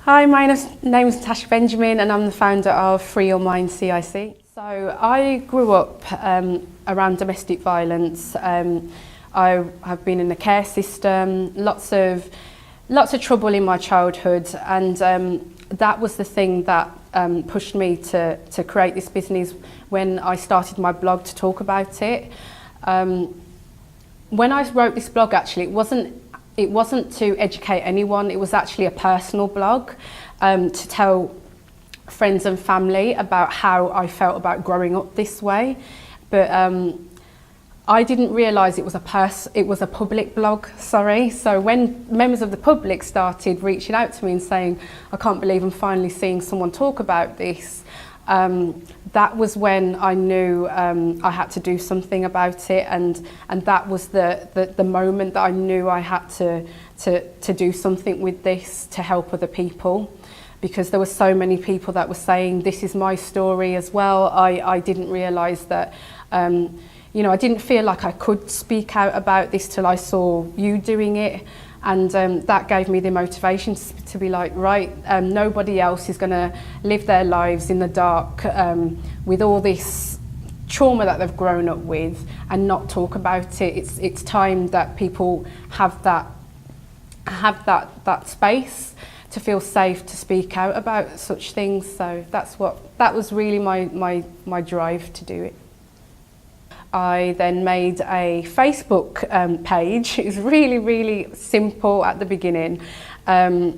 Hi, my name is Natasha Benjamin and I'm the founder of Free Your Mind CIC. So I grew up around domestic violence. I have been in the care system, lots of trouble in my childhood, and that was the thing that pushed me to create this business when I started my blog to talk about it. When I wrote this blog, actually, it wasn't to educate anyone. It was actually a personal blog to tell friends and family about how I felt about growing up this way. But I didn't realise it was a public blog, sorry. So when members of the public started reaching out to me and saying, I can't believe I'm finally seeing someone talk about this, that was when I knew I had to do something about it, and that was the moment that I knew I had to do something with this to help other people, because there were so many people that were saying this is my story as well. I didn't realise that you know, I didn't feel like I could speak out about this till I saw you doing it. And that gave me the motivation to be like, right, nobody else is going to live their lives in the dark with all this trauma that they've grown up with and not talk about it. It's time that people have that space to feel safe to speak out about such things. So that was really my drive to do it. I then made a Facebook page. It was really simple at the beginning. What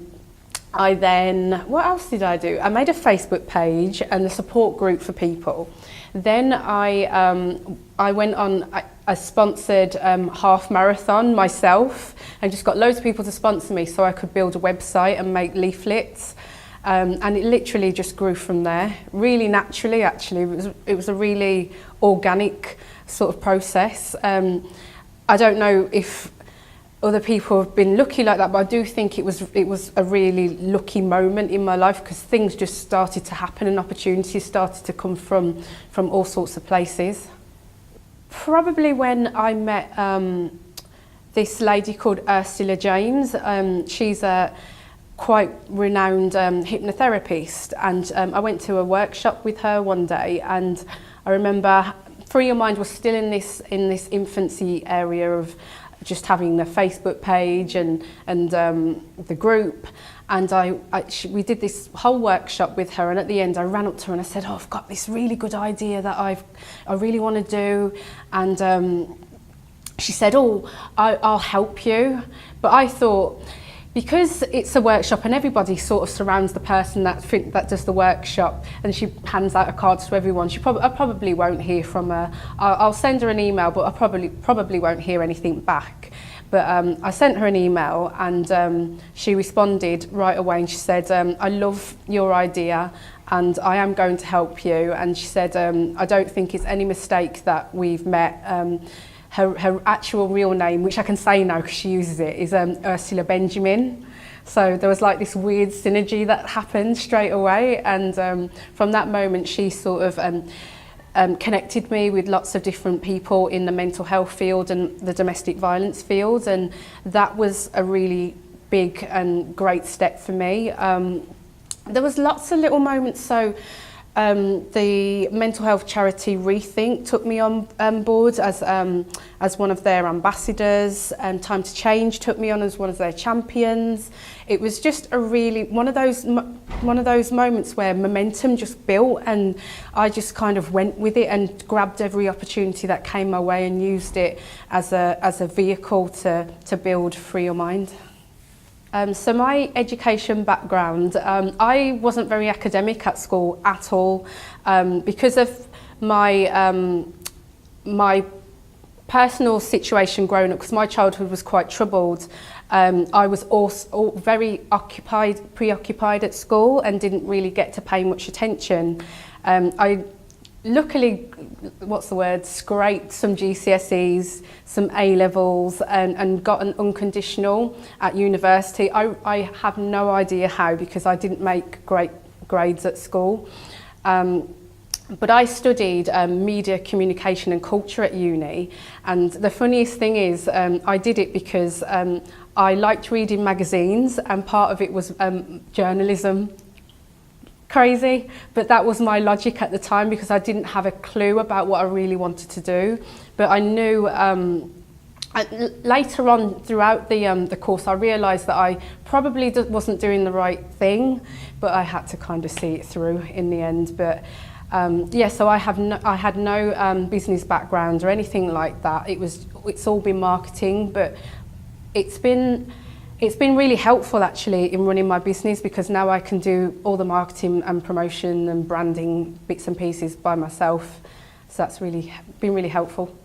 else did I do? I made a Facebook page and a support group for people. Then I went on a sponsored half marathon myself and just got loads of people to sponsor me so I could build a website and make leaflets. And it literally just grew from there, really naturally actually. It was a really organic sort of process. I don't know if other people have been lucky like that, but I do think it was a really lucky moment in my life, because things just started to happen and opportunities started to come from all sorts of places. Probably when I met this lady called Ursula James. She's a quite renowned hypnotherapist, and I went to a workshop with her one day, and I remember Free Your Mind was still in this infancy area of just having the Facebook page and the group, and we did this whole workshop with her, and at the end I ran up to her and I said, oh, I've got this really good idea that I really want to do, and she said, oh, I'll help you. But I thought, because it's a workshop and everybody sort of surrounds the person that does the workshop, and she hands out a card to everyone, I probably won't hear from her. I'll send her an email, but I probably won't hear anything back. But I sent her an email, and she responded right away, and she said, I love your idea and I am going to help you. And she said, I don't think it's any mistake that we've met. Her actual real name, which I can say now because she uses it, is Ursula Benjamin. So there was like this weird synergy that happened straight away, and from that moment she sort of connected me with lots of different people in the mental health field and the domestic violence field, and that was a really big and great step for me. There was lots of little moments. So the mental health charity Rethink took me on board as one of their ambassadors, and Time to Change took me on as one of their champions. It was just a really one of those moments where momentum just built, and I just kind of went with it and grabbed every opportunity that came my way and used it as a vehicle to build Free Your Mind. So my education background, I wasn't very academic at school at all, because of my personal situation growing up, because my childhood was quite troubled. I was also very preoccupied at school and didn't really get to pay much attention. I luckily, scraped some GCSEs, some A-levels, and got an unconditional at university. I have no idea how, because I didn't make great grades at school. But I studied media, communication and culture at uni, and the funniest thing is I did it because I liked reading magazines, and part of it was journalism. Crazy, but that was my logic at the time because I didn't have a clue about what I really wanted to do. But I knew later on throughout the course, I realised that I probably wasn't doing the right thing, but I had to kind of see it through in the end. But yeah, so I had no business background or anything like that. It's all been marketing, but it's been really helpful actually in running my business because now I can do all the marketing and promotion and branding bits and pieces by myself. So that's really been really helpful.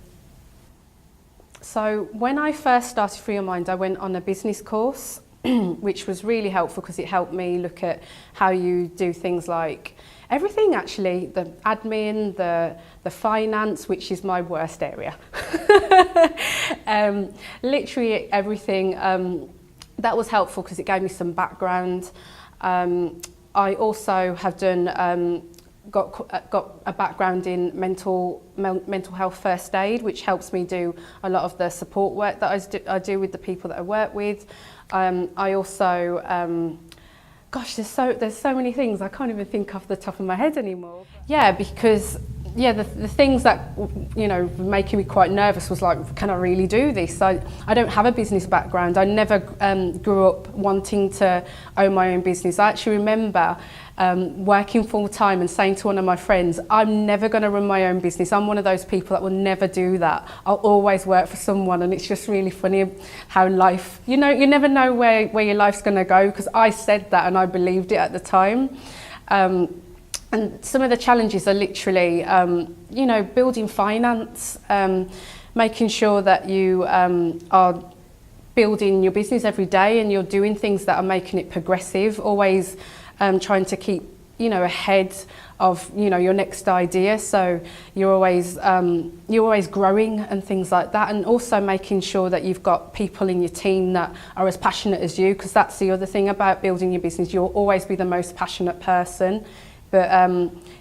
So when I first started Free Your Mind, I went on a business course, which was really helpful because it helped me look at how you do things like everything actually, the admin, the finance, which is my worst area. Literally everything. That was helpful because it gave me some background. I also have got a background in mental health first aid, which helps me do a lot of the support work that I do with the people that I work with. I also, gosh, there's so many things I can't even think off the top of my head anymore. Yeah, because the things that were making me quite nervous was like, can I really do this? I don't have a business background. I never grew up wanting to own my own business. I actually remember working full time and saying to one of my friends, I'm never going to run my own business. I'm one of those people that will never do that. I'll always work for someone. And it's just really funny how life, you never know where your life's going to go, because I said that and I believed it at the time. And some of the challenges are literally, building finance, making sure that you are building your business every day and you're doing things that are making it progressive, always trying to keep, ahead of, your next idea. So you're always growing and things like that. And also making sure that you've got people in your team that are as passionate as you, because that's the other thing about building your business. You'll always be the most passionate person. But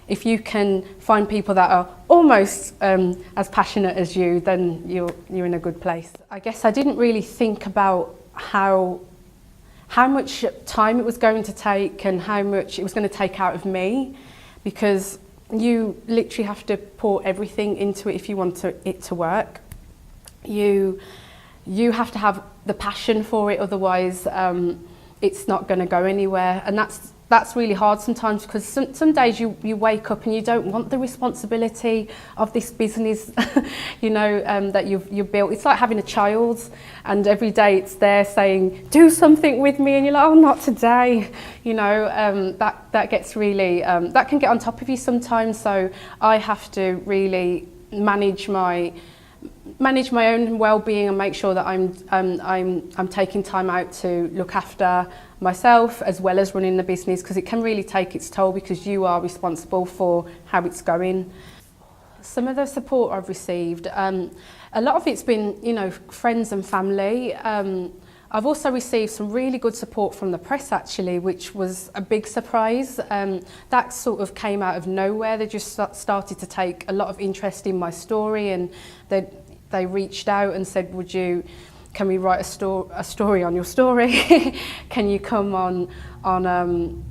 if you can find people that are almost as passionate as you, then you're in a good place. I guess I didn't really think about how much time it was going to take and how much it was going to take out of me, because you literally have to pour everything into it if you want it to work. You have to have the passion for it, otherwise it's not going to go anywhere. And that's really hard sometimes, because some days you wake up and you don't want the responsibility of this business, that you've built. It's like having a child, and every day it's there saying, do something with me, and you're like, oh, not today. That gets really, that can get on top of you sometimes. So I have to really manage my own well-being and make sure that I'm taking time out to look after myself as well as running the business, because it can really take its toll because you are responsible for how it's going. Some of the support I've received, a lot of it's been, friends and family. I've also received some really good support from the press actually, which was a big surprise. That sort of came out of nowhere. They just started to take a lot of interest in my story, and they reached out and said, can we write a story on your story? Can you come on can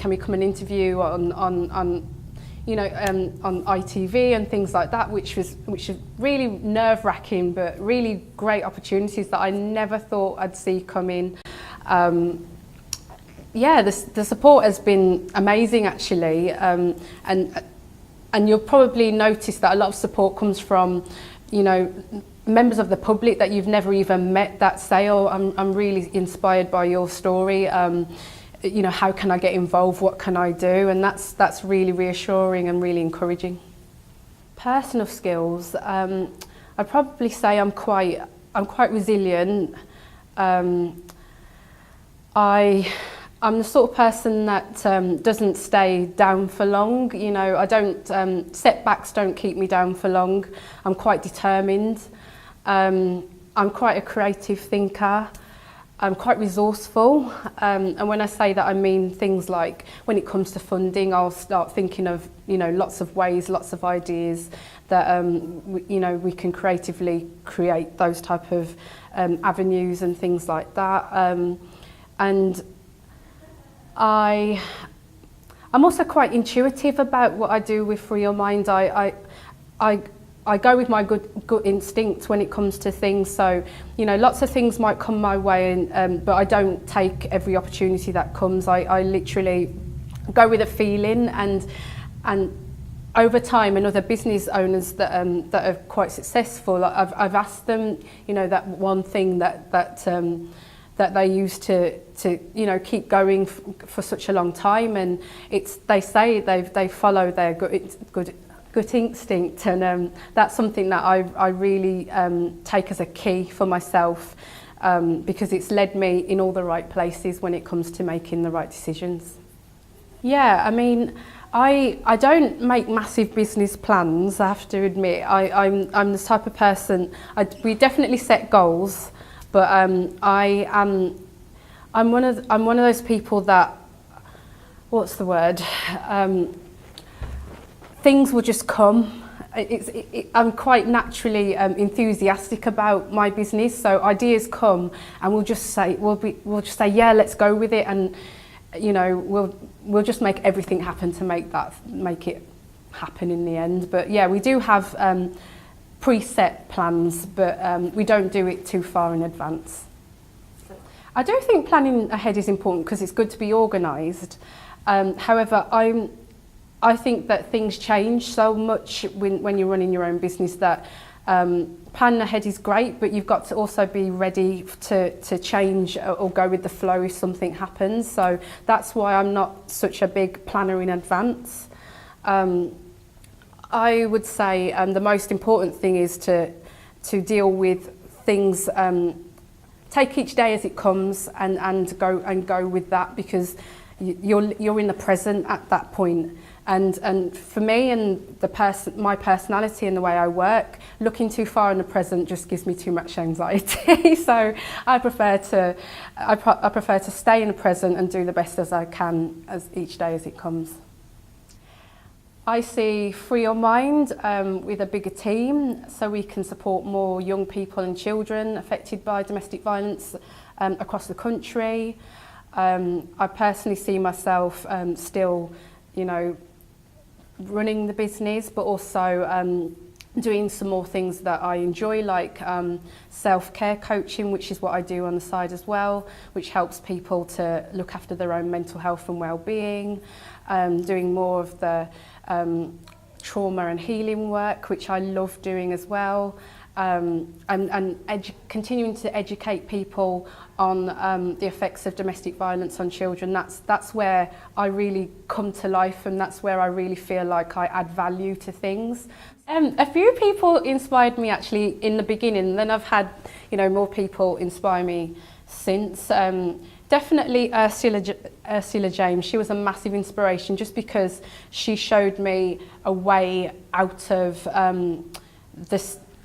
we come and interview on ITV and things like that, which is really nerve-wracking, but really great opportunities that I never thought I'd see come in. The support has been amazing actually, and you'll probably notice that a lot of support comes from members of the public that you've never even met that say, oh, I'm really inspired by your story. How can I get involved? What can I do? And that's really reassuring and really encouraging. Personal skills, I'd probably say I'm quite resilient. I'm the sort of person that doesn't stay down for long. I don't, setbacks don't keep me down for long. I'm quite determined. I'm quite a creative thinker. I'm quite resourceful, and when I say that, I mean things like when it comes to funding, I'll start thinking of, you know, lots of ways, lots of ideas that we can creatively create those type of avenues and things like that. And I'm also quite intuitive about what I do with Free Your Mind. I go with my gut instinct when it comes to things. So, you know, lots of things might come my way, but I don't take every opportunity that comes. I literally go with a feeling, and over time, and other business owners that are quite successful, I've asked them, you know, that one thing that they used to you know, keep going for such a long time, and they say they follow their gut instinct, and that's something that I really take as a key for myself, because it's led me in all the right places when it comes to making the right decisions. Yeah, I mean, I don't make massive business plans, I have to admit. I'm the type of person, we definitely set goals, but I'm one of those people that, what's the word? Things will just come. I'm quite naturally enthusiastic about my business, so ideas come, and we'll just say yeah, let's go with it, and you know, we'll just make everything happen to make it happen in the end. But yeah, we do have preset plans, but we don't do it too far in advance. I do think planning ahead is important because it's good to be organised. However, I think that things change so much when you're running your own business that planning ahead is great, but you've got to also be ready to change or go with the flow if something happens. So that's why I'm not such a big planner in advance. I would say the most important thing is to deal with things, take each day as it comes, and go with that, because you're in the present at that point. And for me and my personality and the way I work, looking too far in the present just gives me too much anxiety. So I prefer to stay in the present and do the best as I can as each day as it comes. I see Free Your Mind with a bigger team, so we can support more young people and children affected by domestic violence across the country. I personally see myself still, you know, running the business, but also doing some more things that I enjoy, like self-care coaching, which is what I do on the side as well, which helps people to look after their own mental health and well-being, doing more of the trauma and healing work, which I love doing as well, and continuing to educate people on the effects of domestic violence on children. That's where I really come to life, and that's where I really feel like I add value to things. A few people inspired me actually in the beginning, then I've had, you know, more people inspire me since. Definitely Ursula James. She was a massive inspiration just because she showed me a way out of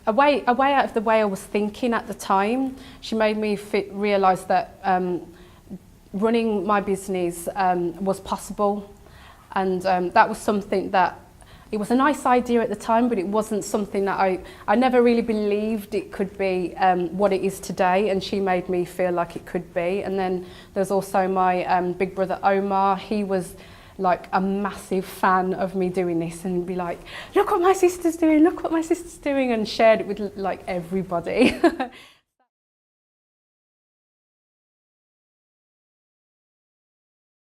a way out of the way I was thinking at the time. She made me realise that running my business was possible, and that was something that, it was a nice idea at the time, but it wasn't something that I never really believed it could be what it is today, and she made me feel like it could be. And then there's also my big brother Omar. He was like a massive fan of me doing this, and be like, look what my sister's doing, and shared it with like everybody.